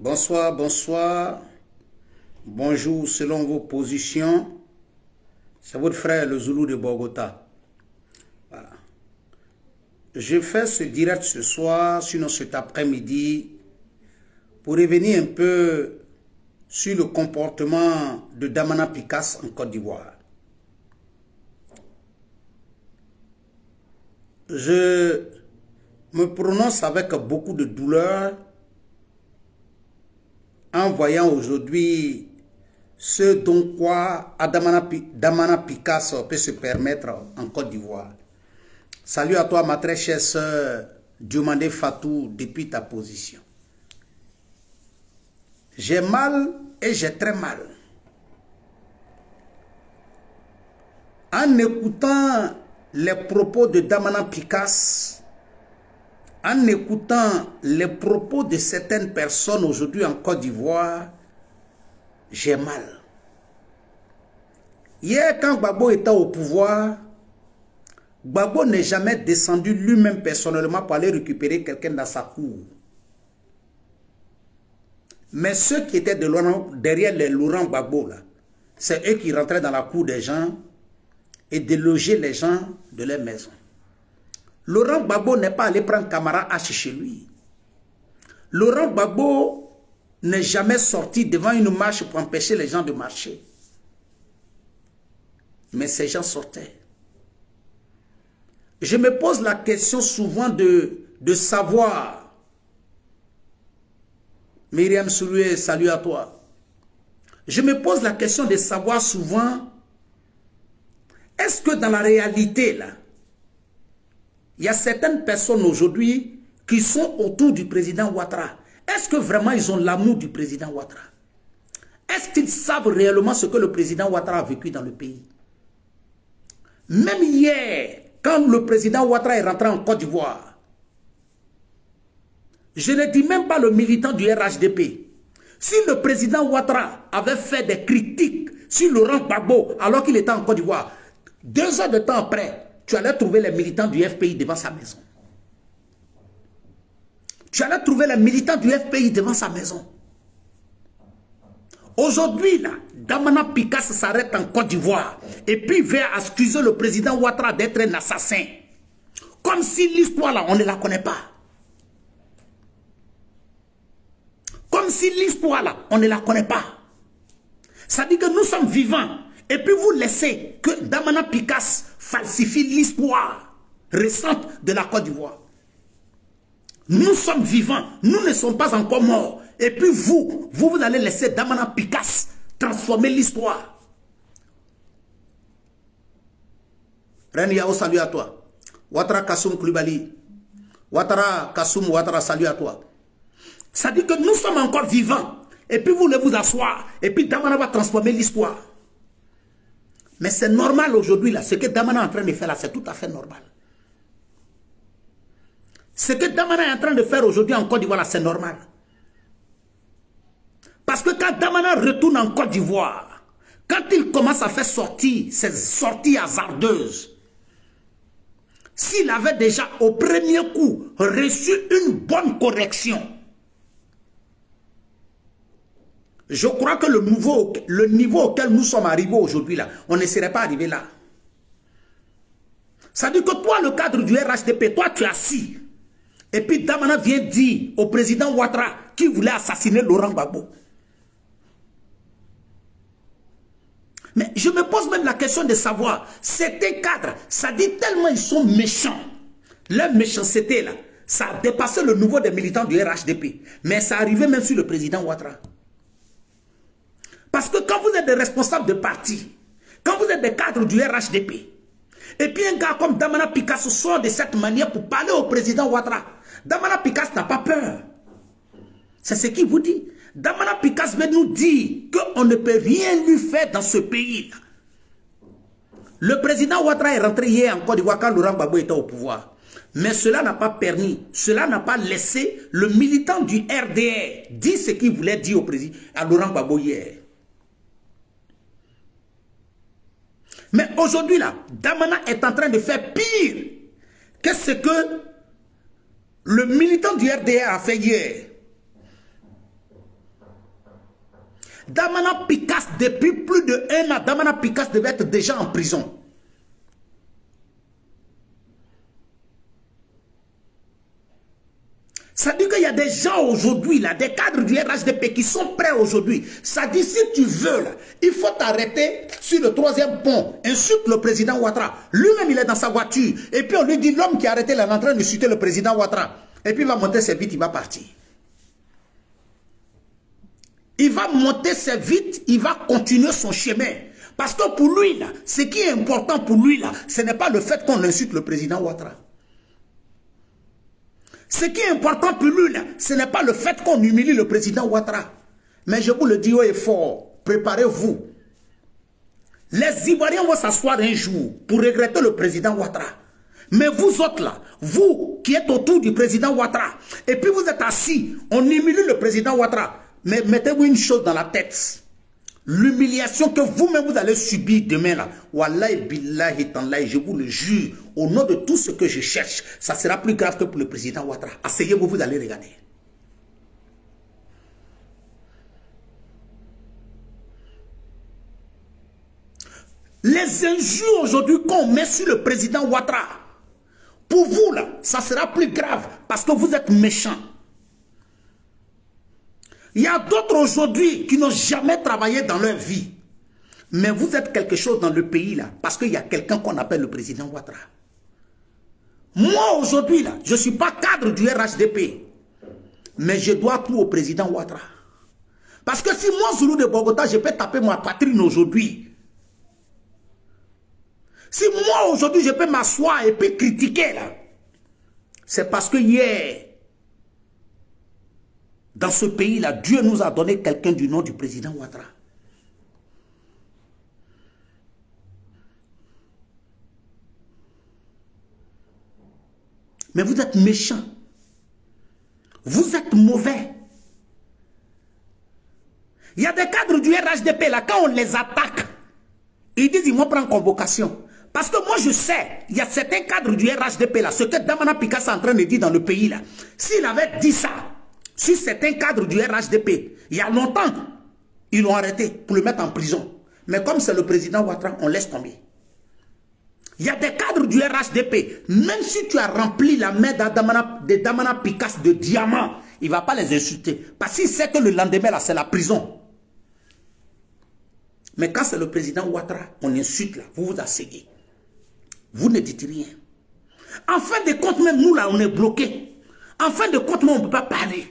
Bonsoir, bonsoir. Bonjour selon vos positions. C'est votre frère le Zoulou de Bogota. Voilà. Je fais ce direct ce soir, sinon cet après-midi, pour revenir un peu sur le comportement de Damana Picasse en Côte d'Ivoire. Je me prononce avec beaucoup de douleur en voyant aujourd'hui ce dont quoi Damana Picasse peut se permettre en Côte d'Ivoire. Salut à toi ma très chère sœur Diomandé Fatou depuis ta position. J'ai mal et j'ai très mal. En écoutant les propos de Damana Picasse, en écoutant les propos de certaines personnes aujourd'hui en Côte d'Ivoire, j'ai mal. Hier, quand Gbagbo était au pouvoir, Gbagbo n'est jamais descendu lui-même personnellement pour aller récupérer quelqu'un dans sa cour. Mais ceux qui étaient derrière les Laurent Gbagbo, c'est eux qui rentraient dans la cour des gens et délogeaient les gens de leur maison. Laurent Gbagbo n'est pas allé prendre Camara H chez lui. Laurent Gbagbo n'est jamais sorti devant une marche pour empêcher les gens de marcher. Mais ces gens sortaient. Je me pose la question souvent de savoir. Myriam Souloué, salut à toi. Je me pose la question de savoir souvent, est-ce que dans la réalité, là, il y a certaines personnes aujourd'hui qui sont autour du président Ouattara. Est-ce que vraiment ils ont l'amour du président Ouattara? Est-ce qu'ils savent réellement ce que le président Ouattara a vécu dans le pays? Même hier, quand le président Ouattara est rentré en Côte d'Ivoire, je ne dis même pas le militant du RHDP. Si le président Ouattara avait fait des critiques sur Laurent Gbagbo alors qu'il était en Côte d'Ivoire, 2 heures de temps après, tu allais trouver les militants du FPI devant sa maison. Tu allais trouver les militants du FPI devant sa maison. Aujourd'hui, là, Damana Picasse s'arrête en Côte d'Ivoire et puis vient accuser le président Ouattara d'être un assassin. Comme si l'histoire, là, on ne la connaît pas. Comme si l'histoire, là, on ne la connaît pas. Ça dit que nous sommes vivants. Et puis vous laissez que Damana Picasse falsifie l'histoire récente de la Côte d'Ivoire. Nous sommes vivants, nous ne sommes pas encore morts. Et puis vous allez laisser Damana Picasse transformer l'histoire. Ren Yao, salut à toi. Ouattara Kassoum Koulibaly. Ouattara Kassoum, Ouattara, salut à toi. Ça dit que nous sommes encore vivants. Et puis vous voulez vous asseoir. Et puis Damana va transformer l'histoire. Mais c'est normal aujourd'hui, là. Ce que Damana est en train de faire là, c'est tout à fait normal. Ce que Damana est en train de faire aujourd'hui en Côte d'Ivoire, c'est normal. Parce que quand Damana retourne en Côte d'Ivoire, quand il commence à faire sortir ses sorties hasardeuses, s'il avait déjà au premier coup reçu une bonne correction, je crois que le niveau auquel nous sommes arrivés aujourd'hui, là, on ne serait pas arrivé là. Ça dit que toi, le cadre du RHDP, toi, tu es assis. Et puis Damana vient dire au président Ouattara qui voulait assassiner Laurent Gbagbo. Mais je me pose même la question de savoir, certains cadres, ça dit tellement ils sont méchants. Leur méchanceté, là, ça a dépassé le niveau des militants du RHDP. Mais ça arrivait même sur le président Ouattara. Parce que quand vous êtes des responsables de parti, quand vous êtes des cadres du RHDP, et puis un gars comme Damana Picasse sort de cette manière pour parler au président Ouattara, Damana Picasse n'a pas peur. C'est ce qu'il vous dit. Damana Picasse veut nous dire qu'on ne peut rien lui faire dans ce pays. Le président Ouattara est rentré hier en Côte d'Ivoire quand Laurent Gbagbo était au pouvoir. Mais cela n'a pas permis, cela n'a pas laissé le militant du RDR dire ce qu'il voulait dire au président, à Laurent Gbagbo hier. Mais aujourd'hui, là, Damana est en train de faire pire que ce que le militant du RDR a fait hier. Damana Picasse, depuis plus de 1 an, Damana Picasse devait être déjà en prison. Ça dit qu'il y a des gens aujourd'hui, là, des cadres du RHDP qui sont prêts aujourd'hui. Ça dit, si tu veux, là, il faut t'arrêter sur le 3e pont. Insulte le président Ouattara. Lui-même, il est dans sa voiture. Et puis, on lui dit, l'homme qui a arrêté là, est en train d'insulter le président Ouattara. Et puis, il va monter ses vite, il va partir. Il va monter ses vite, il va continuer son chemin. Parce que pour lui, là, ce qui est important pour lui, là, ce n'est pas le fait qu'on insulte le président Ouattara. Ce qui est important pour lui, là, ce n'est pas le fait qu'on humilie le président Ouattara. Mais je vous le dis haut et fort, préparez-vous. Les Ivoiriens vont s'asseoir un jour pour regretter le président Ouattara. Mais vous autres là, vous qui êtes autour du président Ouattara, et puis vous êtes assis, on humilie le président Ouattara. Mais mettez-vous une chose dans la tête. L'humiliation que vous-même vous allez subir demain là, wallahi billahi tallahi, je vous le jure, au nom de tout ce que je cherche, ça sera plus grave que pour le président Ouattara. Asseyez-vous, vous allez regarder. Les injures aujourd'hui qu'on met sur le président Ouattara, pour vous là, ça sera plus grave parce que vous êtes méchants. Il y a d'autres aujourd'hui qui n'ont jamais travaillé dans leur vie. Mais vous êtes quelque chose dans le pays là, parce qu'il y a quelqu'un qu'on appelle le président Ouattara. Moi aujourd'hui là, je ne suis pas cadre du RHDP. Mais je dois tout au président Ouattara. Parce que si moi, Zoulou de Bogota, je peux taper ma poitrine aujourd'hui. Si moi aujourd'hui, je peux m'asseoir et puis critiquer là, c'est parce que hier, dans ce pays-là, Dieu nous a donné quelqu'un du nom du président Ouattara. Mais vous êtes méchants. Vous êtes mauvais. Il y a des cadres du RHDP, là, quand on les attaque, ils disent ils vont prendre convocation. Parce que moi je sais, il y a certains cadres du RHDP, là, ce que Damana Picasse est en train de dire dans le pays, là. S'il avait dit ça, sur certains cadres du RHDP, il y a longtemps, ils l'ont arrêté pour le mettre en prison. Mais comme c'est le président Ouattara, on laisse tomber. Il y a des cadres du RHDP, même si tu as rempli la main de Damana Picasse de diamants, il ne va pas les insulter. Parce qu'il sait que le lendemain, là, c'est la prison. Mais quand c'est le président Ouattara, on insulte là, vous vous asseyez. Vous ne dites rien. En fin de compte, même nous là, on est bloqués. En fin de compte, nous, on ne peut pas parler.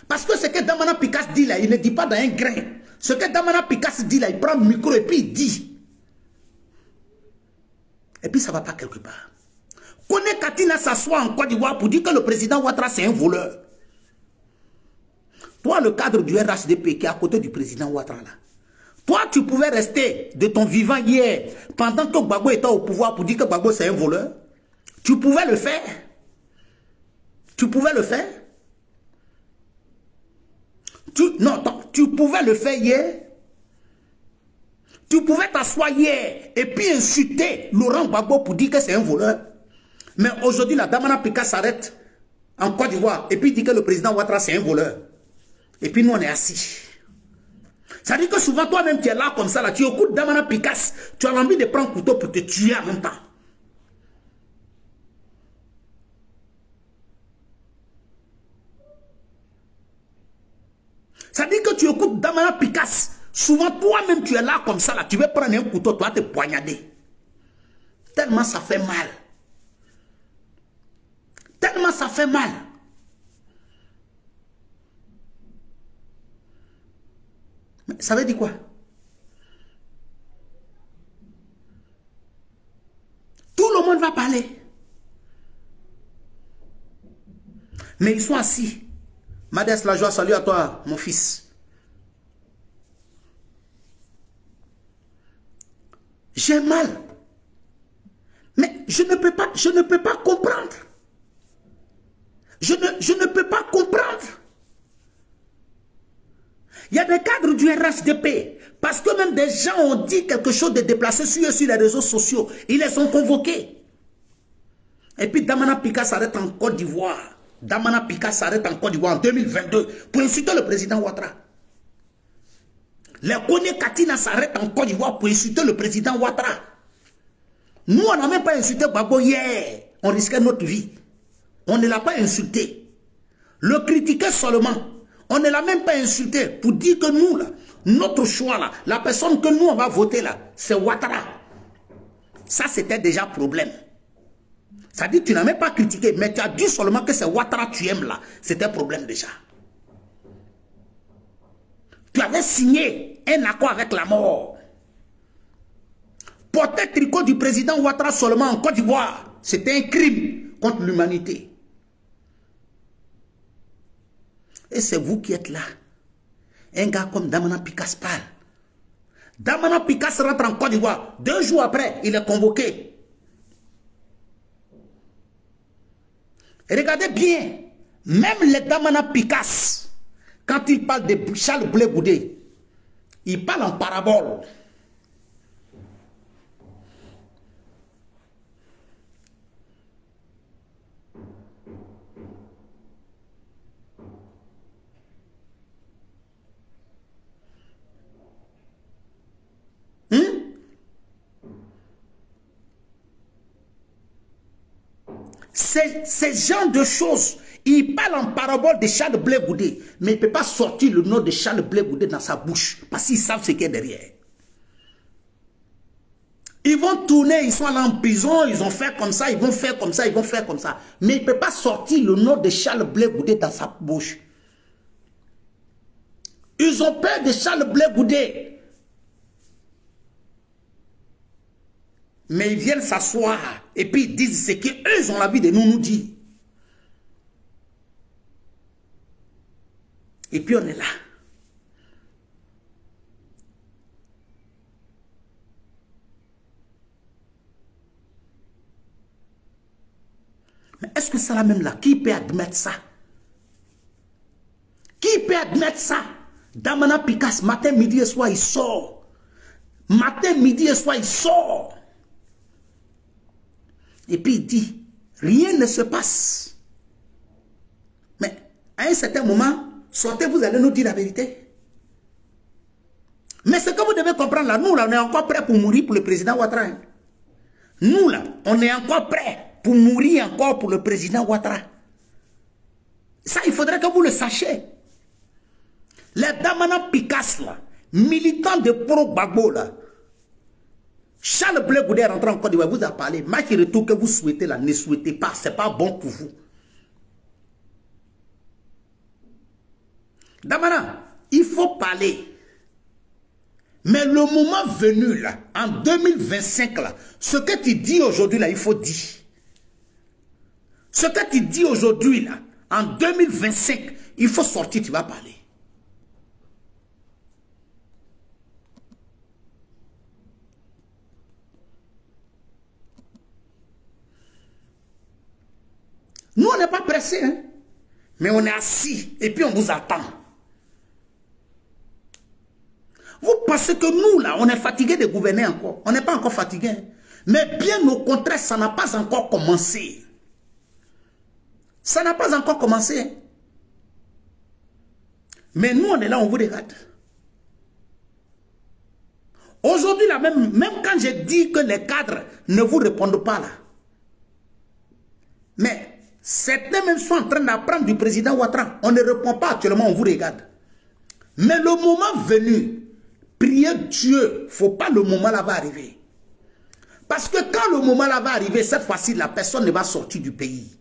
Parce que ce que Damana Picasse dit là, il ne dit pas dans un grain. Ce que Damana Picasse dit là, il prend le micro et puis il dit. Et puis ça ne va pas quelque part. Kone Katina s'assoit en Côte d'Ivoire pour dire que le président Ouattara c'est un voleur. Toi, le cadre du RHDP qui est à côté du président Ouattara là, toi, tu pouvais rester de ton vivant hier pendant que Gbagbo était au pouvoir pour dire que Gbagbo c'est un voleur. Tu pouvais le faire. Tu pouvais le faire. Tu pouvais le faire hier. Tu pouvais t'asseoir hier et puis insulter Laurent Gbagbo pour dire que c'est un voleur. Mais aujourd'hui, la Damana Picasse s'arrête en Côte d'Ivoire et puis dit que le président Ouattara c'est un voleur. Et puis nous on est assis. Ça dit que souvent toi-même tu es là comme ça, là, tu écoutes Damana Picasse, tu as envie de prendre un couteau pour te tuer en même temps. Ça dit que tu écoutes Damana Picasse, souvent toi-même tu es là comme ça, là, tu veux prendre un couteau, tu vas te poignarder. Tellement ça fait mal. Tellement ça fait mal. Mais ça veut dire quoi? Tout le monde va parler. Mais ils sont assis. Madès la joie, salut à toi, mon fils. J'ai mal. Mais je ne peux pas comprendre. Je ne peux pas comprendre. Il y a des cadres du RHDP, parce que même des gens ont dit quelque chose de déplacé sur les réseaux sociaux. Ils les ont convoqués. Et puis Damana Picasse s'arrête en Côte d'Ivoire. Damana Pika s'arrête en Côte d'Ivoire en 2022 pour insulter le président Ouattara. Les Koné Katina s'arrêtent en Côte d'Ivoire pour insulter le président Ouattara. Nous, on n'a même pas insulté Gbagbo hier. On risquait notre vie. On ne l'a pas insulté. Le critiquer seulement. On ne l'a même pas insulté pour dire que nous, là, notre choix, là, la personne que nous, on va voter, là, c'est Ouattara. Ça, c'était déjà problème. Ça dit que tu n'as même pas critiqué, mais tu as dit seulement que c'est Ouattara tu aimes, là. C'était problème déjà. Tu avais signé un accord avec la mort. Porter tricot du président Ouattara seulement en Côte d'Ivoire, c'était un crime contre l'humanité. Et c'est vous qui êtes là. Un gars comme Damana Pikas parle. Damana Pikas rentre en Côte d'Ivoire. 2 jours après, il est convoqué. Et regardez bien, même les Damana Pikas, quand il parle de Charles Blé Goudé, il parle en parabole. Ces genre de choses, il parle en parabole de Charles Blé Goudé, mais il ne peut pas sortir le nom de Charles Blé Goudé dans sa bouche, parce qu'ils savent ce qu'il y a derrière. Ils vont tourner, ils sont allés en prison, ils ont fait comme ça, ils vont faire comme ça, ils vont faire comme ça. Mais il ne peut pas sortir le nom de Charles Blé Goudé dans sa bouche. Ils ont peur de Charles Blé Goudé. Mais ils viennent s'asseoir et puis ils disent ce qu'eux ont envie de nous dire. Et puis on est là. Mais est-ce que ça là même là, qui peut admettre ça? Qui peut admettre ça? Damana Pikas, matin, midi et soir, il sort. Matin, midi et soir, il sort. Et puis il dit, rien ne se passe. Mais à un certain moment, sortez, vous allez nous dire la vérité. Mais ce que vous devez comprendre là, nous là, on est encore prêts pour mourir pour le président Ouattara. Nous là, on est encore prêts pour mourir encore pour le président Ouattara. Ça, il faudrait que vous le sachiez. Les Damana Pikas là, militants de pro-Gbagbo là, Charles Blé Goudé est rentré en Côte d'Ivoire, vous a parlé. Match retour que vous souhaitez là, ne souhaitez pas, ce n'est pas bon pour vous. Damana, il faut parler. Mais le moment venu là, en 2025 là, ce que tu dis aujourd'hui là, il faut dire. Ce que tu dis aujourd'hui là, en 2025, il faut sortir, tu vas parler. Nous, on n'est pas pressés, hein? Mais on est assis et puis on vous attend. Vous pensez que nous, là, on est fatigué de gouverner encore. On n'est pas encore fatigué. Hein? Mais bien au contraire, ça n'a pas encore commencé. Ça n'a pas encore commencé. Hein? Mais nous, on est là, on vous regarde. Aujourd'hui, là, même quand j'ai dit que les cadres ne vous répondent pas, là. Mais certains même sont en train d'apprendre du président Ouattara. On ne répond pas actuellement, on vous regarde. Mais le moment venu, priez Dieu, il ne faut pas le moment là va arriver. Parce que quand le moment là va arriver, cette fois-ci, la personne ne va sortir du pays.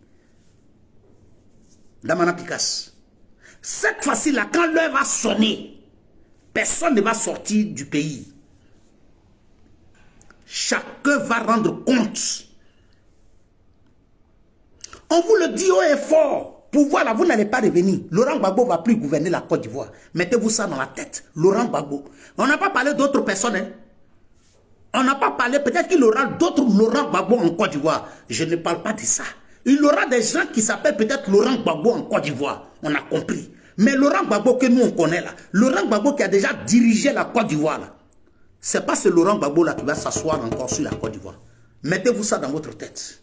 Damana Pikas. Cette fois-ci là, quand l'heure va sonner, personne ne va sortir du pays. Chacun va rendre compte. On vous le dit haut et fort. Pouvoir là, vous n'allez pas revenir. Laurent Gbagbo ne va plus gouverner la Côte d'Ivoire. Mettez-vous ça dans la tête. Laurent Gbagbo. On n'a pas parlé d'autres personnes. Hein. On n'a pas parlé, peut-être qu'il aura d'autres Laurent Gbagbo en Côte d'Ivoire. Je ne parle pas de ça. Il y aura des gens qui s'appellent peut-être Laurent Gbagbo en Côte d'Ivoire. On a compris. Mais Laurent Gbagbo que nous on connaît là, Laurent Gbagbo qui a déjà dirigé la Côte d'Ivoire là, c'est pas ce Laurent Gbagbo là qui va s'asseoir encore sur la Côte d'Ivoire. Mettez-vous ça dans votre tête.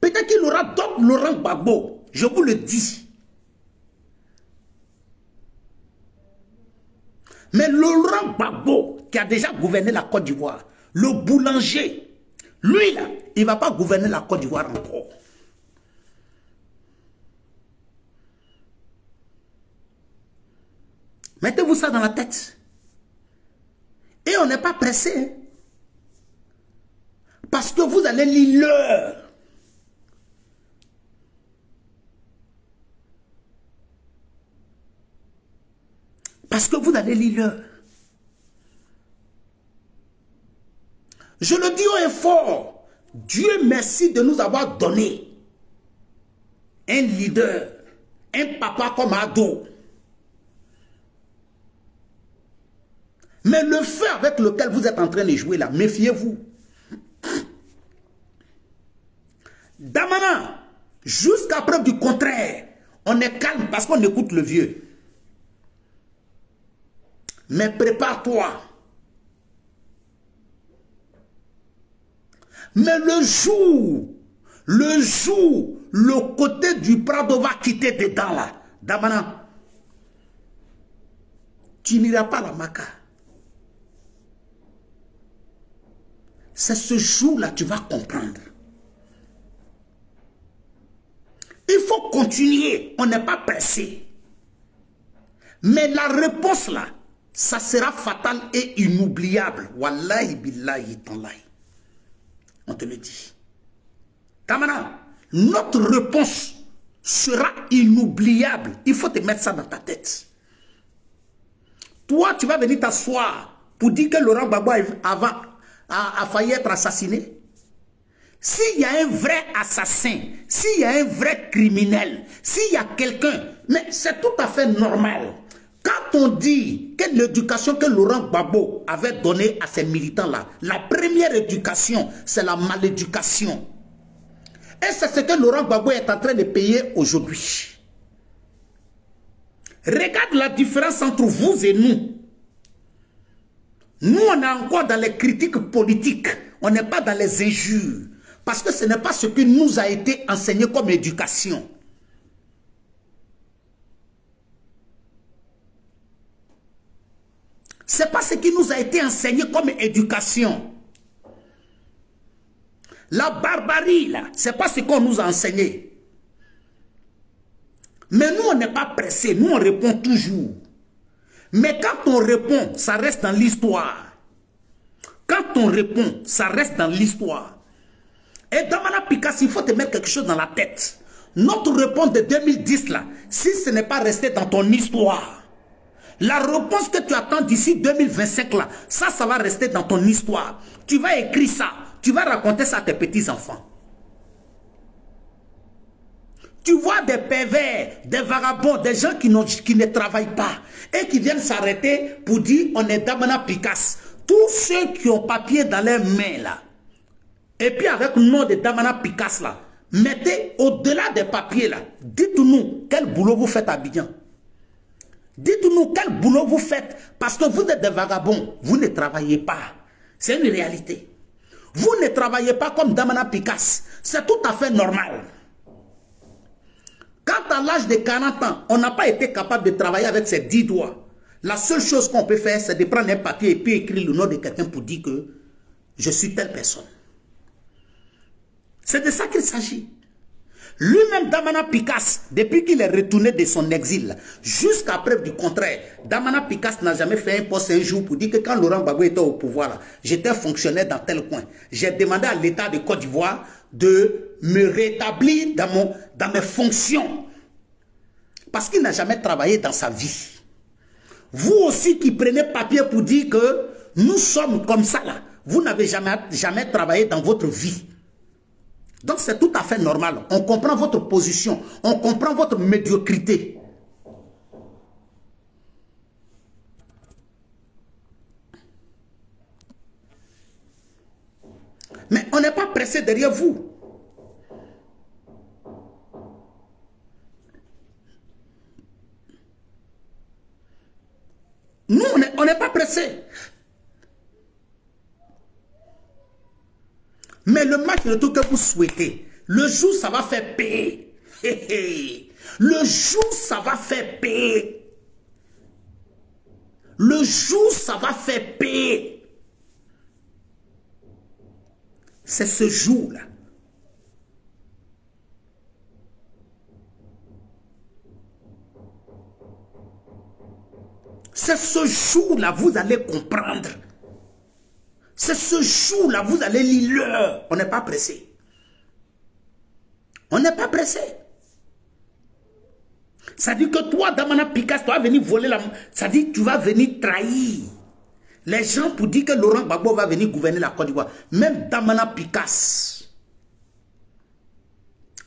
Peut-être qu'il aura d'autres Laurent Gbagbo. Je vous le dis. Mais Laurent Gbagbo, qui a déjà gouverné la Côte d'Ivoire, le boulanger, lui là, il ne va pas gouverner la Côte d'Ivoire encore. Mettez-vous ça dans la tête. Et on n'est pas pressé. Hein? Parce que vous allez lire l'heure. Parce que vous allez lire l'heure. Je le dis haut et fort. Dieu merci de nous avoir donné un leader, un papa comme Ado. Mais le feu avec lequel vous êtes en train de jouer là, méfiez-vous. Damana, jusqu'à preuve du contraire, on est calme parce qu'on écoute le vieux. Mais prépare-toi. Mais le jour, le côté du Prado va quitter dedans là, Damana, tu n'iras pas à la Maca. C'est ce jour-là que tu vas comprendre. Il faut continuer, on n'est pas pressé. Mais la réponse là, ça sera fatal et inoubliable. Wallahi billahi tallahi. On te le dit. Tamana, notre réponse sera inoubliable. Il faut te mettre ça dans ta tête. Toi, tu vas venir t'asseoir pour dire que Laurent Gbagbo a failli être assassiné. S'il y a un vrai assassin, s'il y a un vrai criminel, s'il y a quelqu'un, mais c'est tout à fait normal. Quand on dit que l'éducation que Laurent Gbagbo avait donnée à ces militants-là, la première éducation, c'est la maléducation. Et c'est ce que Laurent Gbagbo est en train de payer aujourd'hui. Regarde la différence entre vous et nous. Nous, on est encore dans les critiques politiques. On n'est pas dans les injures. Parce que ce n'est pas ce qui nous a été enseigné comme éducation. Ce n'est pas ce qui nous a été enseigné comme éducation. La barbarie, là, ce n'est pas ce qu'on nous a enseigné. Mais nous, on n'est pas pressés. Nous, on répond toujours. Mais quand on répond, ça reste dans l'histoire. Quand on répond, ça reste dans l'histoire. Et Damana Picasso, il faut te mettre quelque chose dans la tête. Notre réponse de 2010, là, si ce n'est pas resté dans ton histoire, la réponse que tu attends d'ici 2025, là, ça va rester dans ton histoire. Tu vas écrire ça, tu vas raconter ça à tes petits-enfants. Tu vois des pervers, des vagabonds, des gens qui ne travaillent pas et qui viennent s'arrêter pour dire on est Damana Picasso. Tous ceux qui ont papier dans leurs mains là, et puis avec le nom de Damana Picasso là, mettez au-delà des papiers là, dites-nous quel boulot vous faites à Abidjan. Dites-nous quel boulot vous faites parce que vous êtes des vagabonds, vous ne travaillez pas. C'est une réalité. Vous ne travaillez pas comme Damana Picasso, c'est tout à fait normal. Quand à l'âge de 40 ans, on n'a pas été capable de travailler avec ses 10 doigts, la seule chose qu'on peut faire, c'est de prendre un papier et puis écrire le nom de quelqu'un pour dire que je suis telle personne. C'est de ça qu'il s'agit. Lui-même, Damana Picasso, depuis qu'il est retourné de son exil, jusqu'à preuve du contraire, Damana Picasso n'a jamais fait un poste un jour pour dire que quand Laurent Gbagbo était au pouvoir, j'étais fonctionnaire dans tel coin. J'ai demandé à l'État de Côte d'Ivoire de me rétablir dans mes fonctions. Parce qu'il n'a jamais travaillé dans sa vie. Vous aussi qui prenez papier pour dire que nous sommes comme ça là, vous n'avez jamais travaillé dans votre vie. Donc c'est tout à fait normal. On comprend votre position, on comprend votre médiocrité. Mais on n'est pas pressé derrière vous. Nous, on n'est pas pressé. Mais le match retour que vous souhaitez, Le jour, ça va faire paix. Le jour, ça va faire paix. Le jour, ça va faire paix. C'est ce jour-là. C'est ce jour-là, vous allez comprendre. C'est ce jour-là, vous allez lire l'heure. On n'est pas pressé. On n'est pas pressé. Ça dit que toi, Damana Picasso, tu vas venir voler la... Ça dit que tu vas venir trahir les gens pour dire que Laurent Gbagbo va venir gouverner la Côte d'Ivoire. Même Damana Picasso.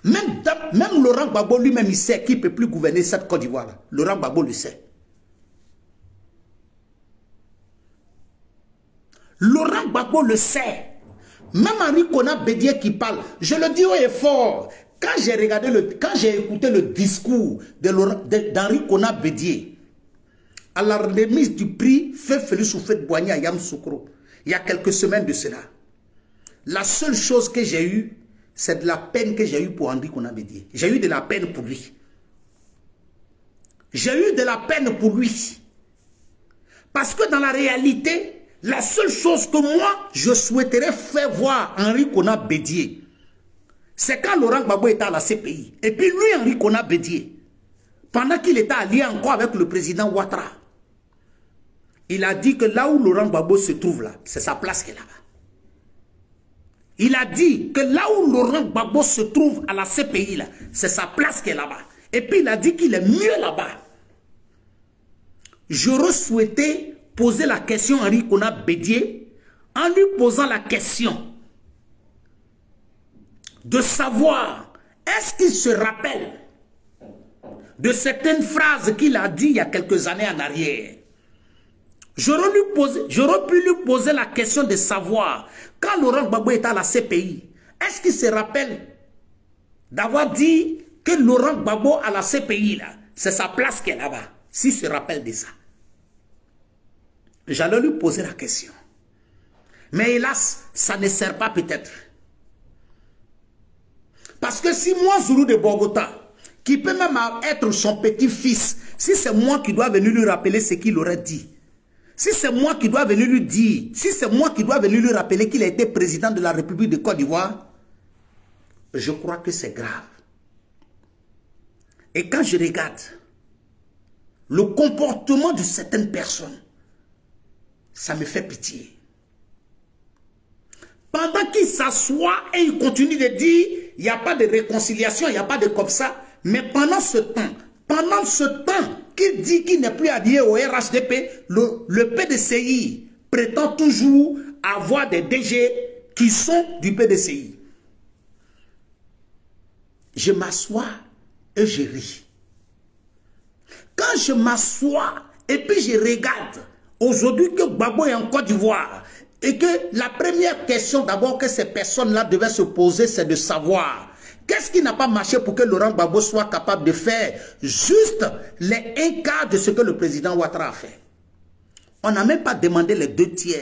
Même Laurent Gbagbo lui-même, il sait qu'il ne peut plus gouverner cette Côte d'Ivoire. Laurent Gbagbo le sait. Laurent Gbagbo le sait. Même Henri Konan Bédié qui parle, je le dis haut et fort. Quand j'ai écouté le discours d'Henri Konan Bédié à la remise du prix Feu Félix Houphouët-Boigny à Yamoussoukro, il y a quelques semaines de cela, la seule chose que j'ai eue, c'est de la peine que j'ai eue pour Henri Konan Bédié. J'ai eu de la peine pour lui. J'ai eu de la peine pour lui. Parce que dans la réalité, la seule chose que moi, je souhaiterais faire voir Henri Konan Bédié, c'est quand Laurent Gbagbo était à la CPI. Et puis lui, Henri Konan Bédié, pendant qu'il était allié encore avec le président Ouattara, il a dit que là où Laurent Gbagbo se trouve là, c'est sa place qui est là-bas. Il a dit que là où Laurent Gbagbo se trouve à la CPI là, c'est sa place qui est là-bas. Et puis il a dit qu'il est mieux là-bas. J'aurais souhaité poser la question à Henri Konan Bédié en lui posant la question de savoir est-ce qu'il se rappelle de certaines phrases qu'il a dit il y a quelques années en arrière. J'aurais pu lui poser la question de savoir quand Laurent Gbagbo était à la CPI, est-ce qu'il se rappelle d'avoir dit que Laurent Gbagbo à la CPI là, c'est sa place qui est là-bas, s'il se rappelle de ça. J'allais lui poser la question. Mais hélas, ça ne sert pas peut-être. Parce que si moi, Zoulou de Bogota, qui peut même être son petit-fils, si c'est moi qui dois venir lui rappeler ce qu'il aurait dit, si c'est moi qui dois venir lui dire, si c'est moi qui dois venir lui rappeler qu'il a été président de la République de Côte d'Ivoire, je crois que c'est grave. Et quand je regarde le comportement de certaines personnes, ça me fait pitié. Pendant qu'il s'assoit et il continue de dire, il n'y a pas de réconciliation, il n'y a pas de comme ça, mais pendant ce temps qu'il dit qu'il n'est plus allié au RHDP, le PDCI prétend toujours avoir des DG qui sont du PDCI. Je m'assois et je ris. Quand je m'assois et puis je regarde, aujourd'hui que Gbagbo est en Côte d'Ivoire, et que la première question d'abord que ces personnes-là devaient se poser, c'est de savoir qu'est-ce qui n'a pas marché pour que Laurent Gbagbo soit capable de faire juste les 1/4 de ce que le président Ouattara a fait. On n'a même pas demandé les 2/3.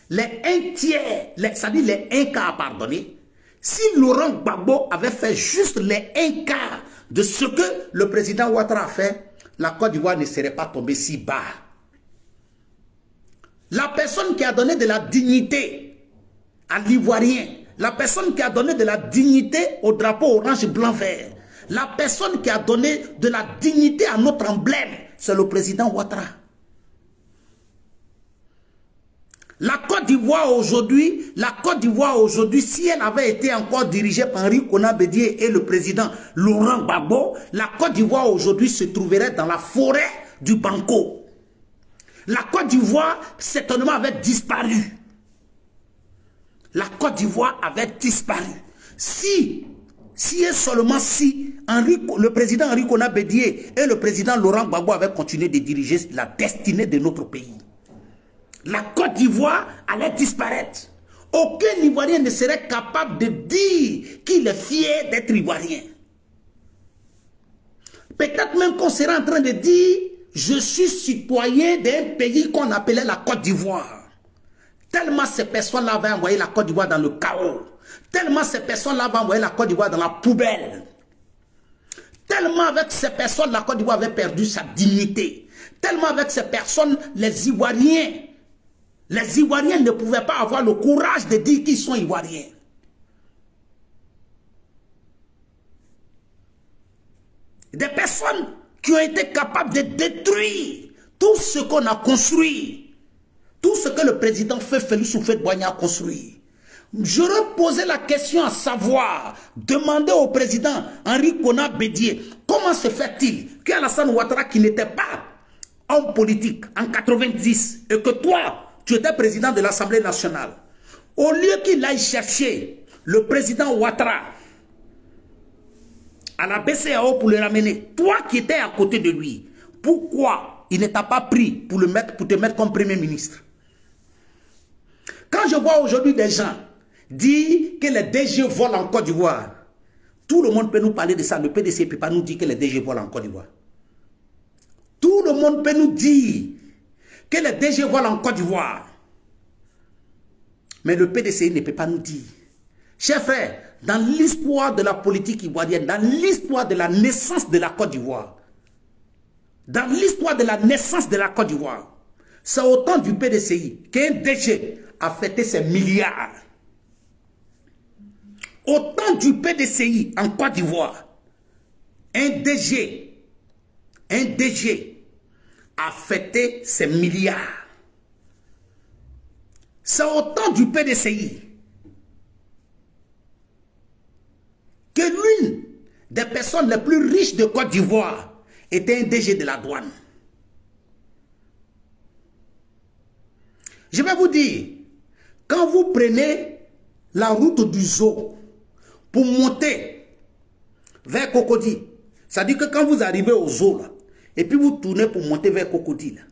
Les 1/3, c'est-à-dire les 1/4, pardonnez. Si Laurent Gbagbo avait fait juste les 1/4 de ce que le président Ouattara a fait, la Côte d'Ivoire ne serait pas tombée si bas. La personne qui a donné de la dignité à l'Ivoirien, la personne qui a donné de la dignité au drapeau orange, blanc, vert, la personne qui a donné de la dignité à notre emblème, c'est le président Ouattara. La Côte d'Ivoire aujourd'hui, si elle avait été encore dirigée par Henri Konan Bédié et le président Laurent Gbagbo, la Côte d'Ivoire aujourd'hui se trouverait dans la forêt du Banco. La Côte d'Ivoire, certainement, avait disparu. La Côte d'Ivoire avait disparu. Si et seulement si le président Henri Konan Bédié et le président Laurent Gbagbo avaient continué de diriger la destinée de notre pays, la Côte d'Ivoire allait disparaître. Aucun Ivoirien ne serait capable de dire qu'il est fier d'être Ivoirien. Peut-être même qu'on serait en train de dire je suis citoyen d'un pays qu'on appelait la Côte d'Ivoire. Tellement ces personnes-là avaient envoyé la Côte d'Ivoire dans le chaos. Tellement ces personnes-là vont envoyer la Côte d'Ivoire dans la poubelle. Tellement avec ces personnes, la Côte d'Ivoire avait perdu sa dignité. Tellement avec ces personnes, les Ivoiriens ne pouvaient pas avoir le courage de dire qu'ils sont Ivoiriens. Des personnes qui ont été capables de détruire tout ce qu'on a construit. Tout ce que le président Félix Houphouët-Boigny a construit. J'aurais posé la question à savoir, demander au président Henri Konan Bédié, comment se fait-il qu'Alassane Ouattara, qui n'était pas homme politique en 90, et que toi, tu étais président de l'Assemblée nationale, au lieu qu'il aille chercher le président Ouattara à la BCAO pour le ramener, toi qui étais à côté de lui, pourquoi il ne t'a pas pris pour te mettre comme premier ministre? Quand je vois aujourd'hui des gens dire que les DG volent en Côte d'Ivoire, tout le monde peut nous parler de ça. Le PDC ne peut pas nous dire que les DG volent en Côte d'Ivoire. Tout le monde peut nous dire que les DG volent en Côte d'Ivoire. Mais le PDC ne peut pas nous dire. Chers frères, dans l'histoire de la politique ivoirienne, dans l'histoire de la naissance de la Côte d'Ivoire, dans l'histoire de la naissance de la Côte d'Ivoire, c'est au temps du PDCI qu'un DG a fêté ses milliards. Au temps du PDCI en Côte d'Ivoire, un DG a fêté ses milliards. C'est au temps du PDCI que l'une des personnes les plus riches de Côte d'Ivoire était un DG de la douane. Je vais vous dire, quand vous prenez la route du zoo pour monter vers Cocody, c'est-à-dire que quand vous arrivez au zoo, là, et puis vous tournez pour monter vers Cocody, là,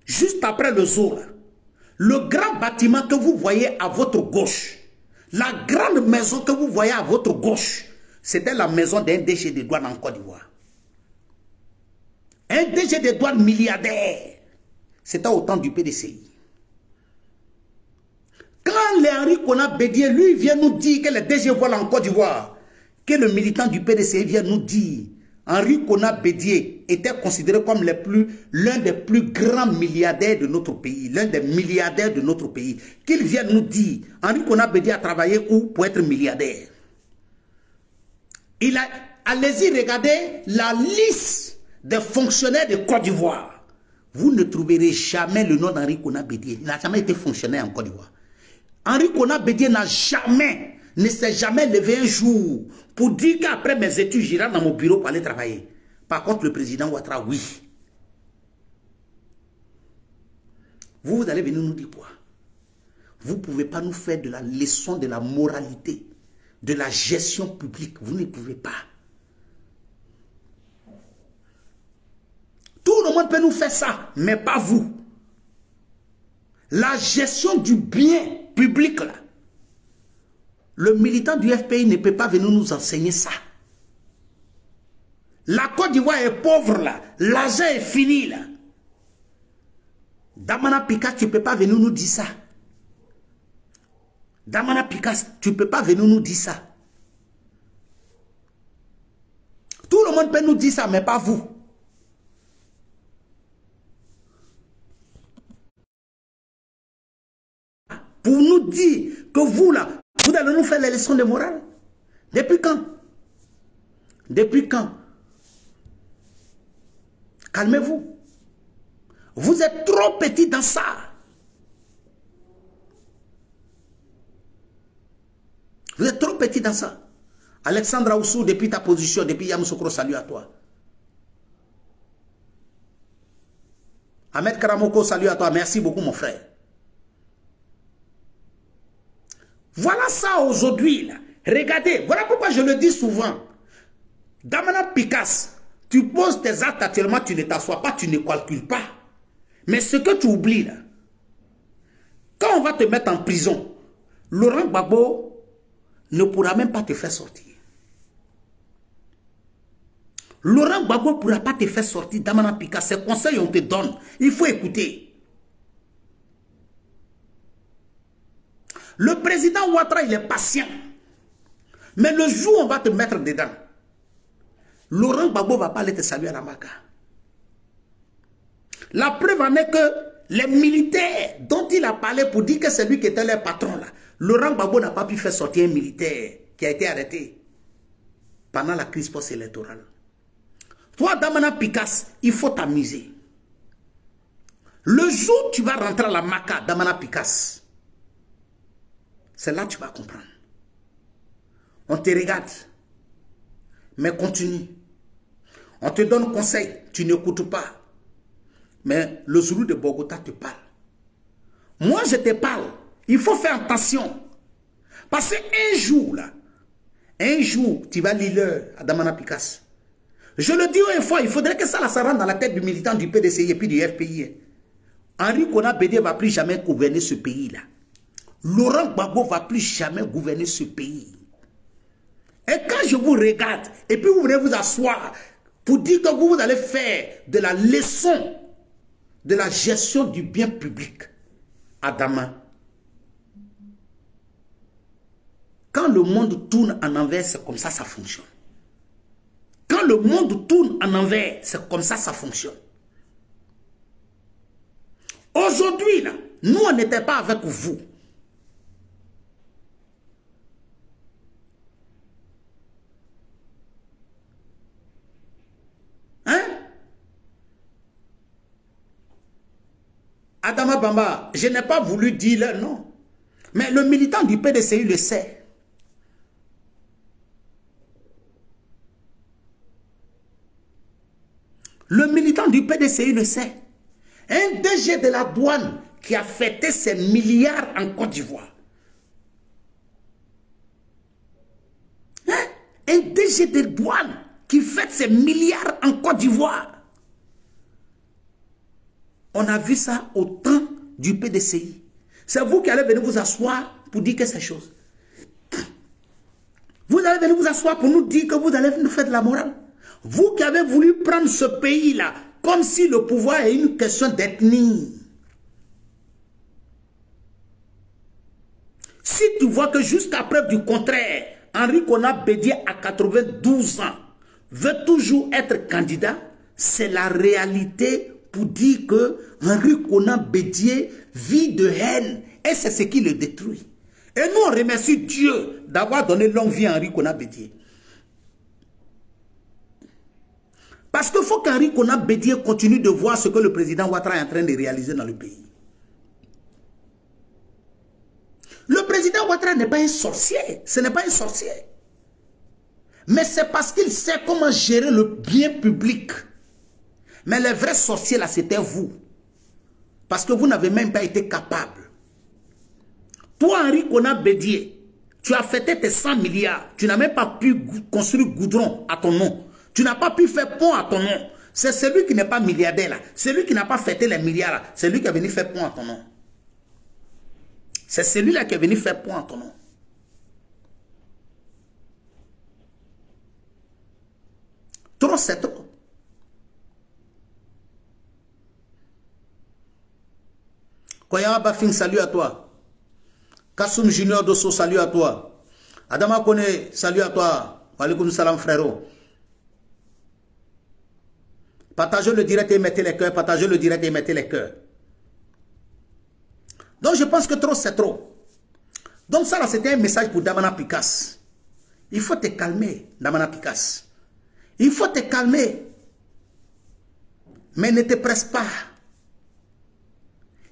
juste après le zoo, là, le grand bâtiment que vous voyez à votre gauche, la grande maison que vous voyez à votre gauche, c'était la maison d'un DG de douane en Côte d'Ivoire. Un DG de douane milliardaire. C'était au temps du PDCI. Quand Henri Konan Bédié, lui, vient nous dire que les DG volent en Côte d'Ivoire, que le militant du PDCI vient nous dire, Henri Konan Bédié était considéré comme l'un des plus grands milliardaires de notre pays, l'un des milliardaires de notre pays, qu'il vienne nous dire, Henri Konan Bédié a travaillé où pour être milliardaire? Allez-y regarder la liste des fonctionnaires de Côte d'Ivoire. Vous ne trouverez jamais le nom d'Henri Konan Bédié. Il n'a jamais été fonctionnaire en Côte d'Ivoire. Henri Konan Bédié ne s'est jamais levé un jour pour dire qu'après mes études, j'irai dans mon bureau pour aller travailler. Par contre, le président Ouattara, oui. Vous allez venir nous dire quoi? Vous ne pouvez pas nous faire de la leçon de la moralité, de la gestion publique. Vous ne pouvez pas. Tout le monde peut nous faire ça, mais pas vous. La gestion du bien public, là. Le militant du FPI ne peut pas venir nous enseigner ça. La Côte d'Ivoire est pauvre, là. L'argent est fini, là. Damana Pikas, tu ne peux pas venir nous dire ça. Damana Pikas, tu ne peux pas venir nous dire ça. Tout le monde peut nous dire ça, mais pas vous. Pour nous dire que vous, là, vous allez nous faire les leçons de morale. Depuis quand? Depuis quand? Calmez-vous. Vous êtes trop petit dans ça. Vous êtes trop petit dans ça. Alexandra Oussou, depuis ta position, depuis Yamoussoukro, salut à toi. Ahmed Karamoko, salut à toi. Merci beaucoup, mon frère. Voilà ça aujourd'hui, là. Regardez, voilà pourquoi je le dis souvent. Damana Pikas, tu poses tes actes actuellement, tu ne t'assois pas, tu ne calcules pas. Mais ce que tu oublies, là, quand on va te mettre en prison, Laurent Gbagbo ne pourra même pas te faire sortir. Laurent Gbagbo ne pourra pas te faire sortir, Damana Pikas. Ces conseils, on te donne. Il faut écouter. Le président Ouattara, il est patient. Mais le jour où on va te mettre dedans, Laurent Gbagbo ne va pas aller te saluer à la Maca. La preuve en est que les militaires dont il a parlé pour dire que c'est lui qui était leur patron, là, Laurent Gbagbo n'a pas pu faire sortir un militaire qui a été arrêté pendant la crise post-électorale. Toi, Damana Picasse, il faut t'amuser. Le jour où tu vas rentrer à la Maca, Damana Picasse, c'est là que tu vas comprendre. On te regarde, mais continue. On te donne conseil, tu n'écoutes pas. Mais le Zoulou de Bogota te parle. Moi, je te parle. Il faut faire attention. Parce qu'un jour, là, un jour, tu vas lire à Damana Picasse. Je le dis une fois, il faudrait que ça rentre dans la tête du militant du PDCI et puis du FPI. Henri Konan Bédié ne va plus jamais gouverner ce pays-là. Laurent Gbagbo ne va plus jamais gouverner ce pays. Et quand je vous regarde, et puis vous venez vous asseoir pour dire que vous allez faire de la leçon de la gestion du bien public à Dama. Quand le monde tourne en envers, c'est comme ça fonctionne. Quand le monde tourne en envers, c'est comme ça fonctionne. Aujourd'hui, là, nous, on n'était pas avec vous. Hein? Adama Bamba, je n'ai pas voulu dire leur nom. Mais le militant du PDCI le sait. Le militant du PDCI le sait. Un DG de la douane qui a fêté ses milliards en Côte d'Ivoire. Hein? Un DG de douane qui fête ses milliards en Côte d'Ivoire. On a vu ça au temps du PDCI. C'est vous qui allez venir vous asseoir pour dire que ces choses. Vous allez venir vous asseoir pour nous dire que vous allez nous faire de la morale. Vous qui avez voulu prendre ce pays-là comme si le pouvoir est une question d'ethnie. Si tu vois que jusqu'à preuve du contraire, Henri Konan Bédié à 92 ans veut toujours être candidat, c'est la réalité pour dire que Henri Konan Bédié vit de haine et c'est ce qui le détruit. Et nous on remercie Dieu d'avoir donné longue vie à Henri Konan Bédié. Parce qu'il faut qu'Henri Konan Bédié continue de voir ce que le président Ouattara est en train de réaliser dans le pays. Le président Ouattara n'est pas un sorcier. Ce n'est pas un sorcier. Mais c'est parce qu'il sait comment gérer le bien public. Mais les vrais sorciers là, c'était vous. Parce que vous n'avez même pas été capable. Toi, Henri Konan Bédié, tu as fêté tes 100 milliards. Tu n'as même pas pu construire goudron à ton nom. Tu n'as pas pu faire pont à ton nom. C'est celui qui n'est pas milliardaire là. Celui qui n'a pas fêté les milliards là. C'est lui qui est venu faire pont à ton nom. C'est celui-là qui est venu faire pont à ton nom. Trop, c'est trop. Koyama Bafing, salut à toi. Kassoum Junior Dosso, salut à toi. Adama Kone, salut à toi. Walaikum salam frérot. Partagez le direct et mettez les cœurs. Partagez le direct et mettez les cœurs. Donc je pense que trop c'est trop. Donc ça là c'était un message pour Damana Picasse. Il faut te calmer, Damana Picasse. Il faut te calmer. Mais ne te presse pas.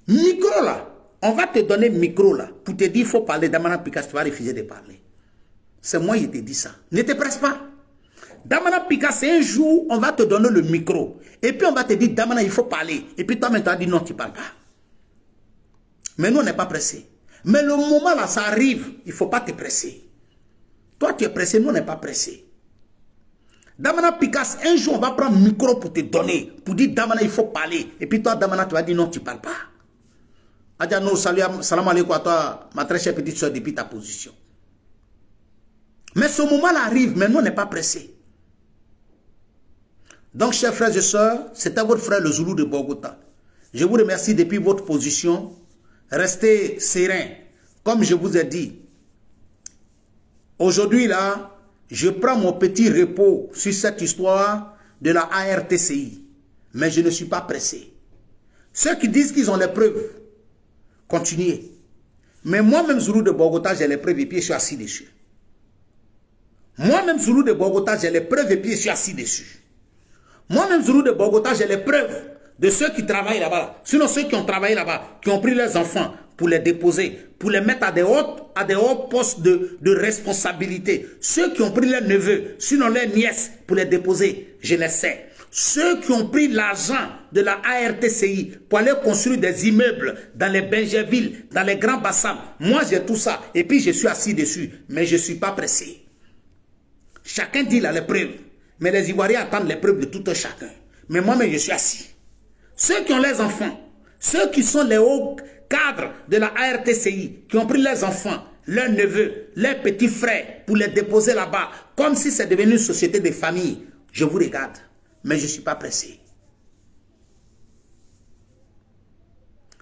Micro là. On va te donner micro là. Pour te dire il faut parler, Damana Picasse, tu vas refuser de parler. C'est moi qui te dis ça. Ne te presse pas. Damana Picasse, un jour, on va te donner le micro. Et puis on va te dire, Damana, il faut parler. Et puis toi, maintenant, tu vas dire, non, tu ne parles pas. Mais nous, on n'est pas pressés. Mais le moment là, ça arrive, il ne faut pas te presser. Toi, tu es pressé, nous, on n'est pas pressés. Damana Picasse, un jour, on va prendre le micro pour te donner. Pour dire, Damana, il faut parler. Et puis toi, Damana, tu vas dire, non, tu ne parles pas. Adjano, salam alaikum à toi, ma très chère petite soeur, depuis ta position. Mais ce moment-là arrive, mais nous, on n'est pas pressés. Donc, chers frères et sœurs, c'était votre frère le Zoulou de Bogota. Je vous remercie depuis votre position. Restez serein. comme je vous ai dit, aujourd'hui là, je prends mon petit repos sur cette histoire de la ARTCI. Mais je ne suis pas pressé. Ceux qui disent qu'ils ont les preuves, continuez. Mais moi-même, Zoulou de Bogota, j'ai les preuves et puis je suis assis dessus. Moi-même, Zoulou de Bogota, j'ai les preuves et puis je suis assis dessus. Moi-même, Zoulou de Bogota, j'ai les preuves de ceux qui travaillent là-bas. Sinon, ceux qui ont travaillé là-bas, qui ont pris leurs enfants pour les déposer, pour les mettre à des hauts postes de responsabilité. Ceux qui ont pris leurs neveux, sinon leurs nièces, pour les déposer, je les sais. Ceux qui ont pris l'argent de la ARTCI pour aller construire des immeubles dans les Benjerville, dans les Grands Bassam, moi j'ai tout ça et puis je suis assis dessus, mais je ne suis pas pressé. Chacun dit là les preuves, mais les Ivoiriens attendent les preuves de tout un chacun. Mais moi-même je suis assis. Ceux qui ont les enfants, ceux qui sont les hauts cadres de la ARTCI, qui ont pris leurs enfants, leurs neveux, leurs petits frères pour les déposer là-bas, comme si c'est devenu une société de famille, je vous regarde. Mais je ne suis pas pressé.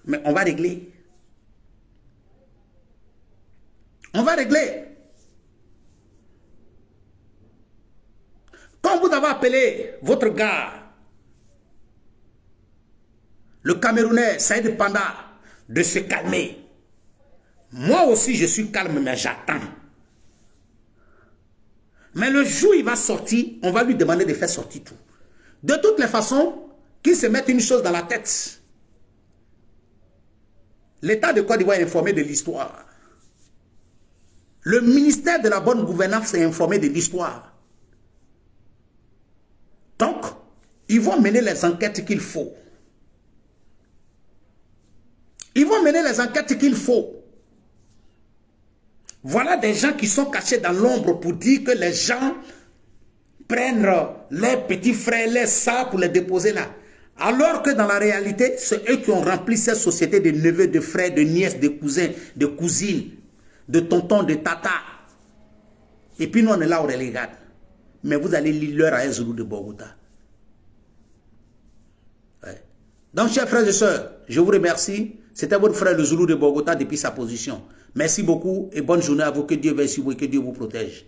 Mais on va régler. On va régler. Quand vous avez appelé votre gars, le Camerounais Saïd Panda, de se calmer, moi aussi je suis calme, mais j'attends. Mais le jour où il va sortir, on va lui demander de faire sortir tout. De toutes les façons, qu'il se mette une chose dans la tête. L'État de Côte d'Ivoire est informé de l'histoire. Le ministère de la bonne gouvernance est informé de l'histoire. Donc, ils vont mener les enquêtes qu'il faut. Ils vont mener les enquêtes qu'il faut. Voilà des gens qui sont cachés dans l'ombre pour dire que les gens prennent les petits frères, les sœurs pour les déposer là. Alors que dans la réalité, c'est eux qui ont rempli cette société de neveux, de frères, de nièces, de cousins, de cousines, de tontons, de tatas. Et puis nous on est là, on les regarde. Mais vous allez lire l'heure à un Zoulou de Bogota. Ouais. Donc chers frères et sœurs, je vous remercie. C'était votre frère le Zoulou de Bogota depuis sa position. Merci beaucoup et bonne journée à vous. Que Dieu bénisse vous et que Dieu vous protège.